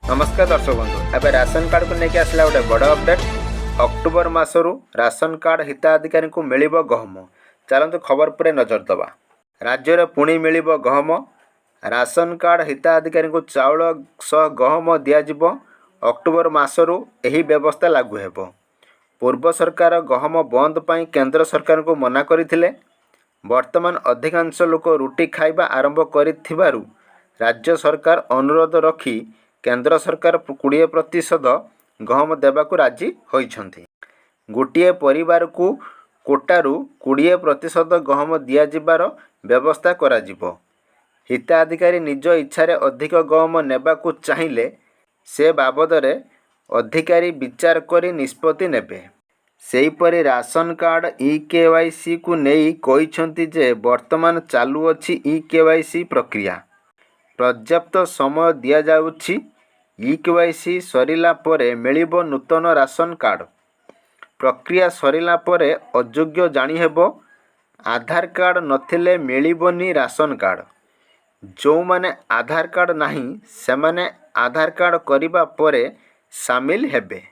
नमस्कार दर्शक बंधु एवं राशन कार्ड को लेकिन आसला गोटे बड़ अपडेट। अक्टोबर मासरू राशन कार्ड हिताधिकारी को मिल गहम। चलतु खबर पर नजर दबा। राज्य में पुणी मिल गहम। राशन कार्ड हिताधिकारी को चाउल सह गहम दिज्व। अक्टोबर मासरू यही व्यवस्था लागू हेब। पूर्व सरकार गहम बंद पर केंद्र सरकार को मना करथिले। वर्तमान अधिकांश लोक रुटी खाइबा आरंभ करिथिबारु राज्य सरकार अनुरोध रखी केंद्र सरकार 20% गहम देवाक राजी होइछन्ति। गोटे परिवार को कोटारू 20% गहम दियाजिबार व्यवस्था कराजिबो। हिताधिकारी निज इच्छारे अधिक गहम नेबाकू चाहिए से बाबदरे अधिकारी विचार करी निष्पत्ति नेबे। सेहीपरि राशन कार्ड ई-केवाईसी को नहीं कहिछन्ति जे वर्तमान चालू अछि ई-केवाईसी प्रक्रिया। पर्याप्त समय दिया जाउछि। ई-केवाईसी सरिला परे मिलिबो नूतन राशन कार्ड। प्रक्रिया सरिला परे अयोग्य जानी हेबो। आधार कार्ड नथिले मिलिबोनी राशन कार्ड। जो माने आधार कार्ड नाही से माने आधार कार्ड करिबा परे शामिल हेबे।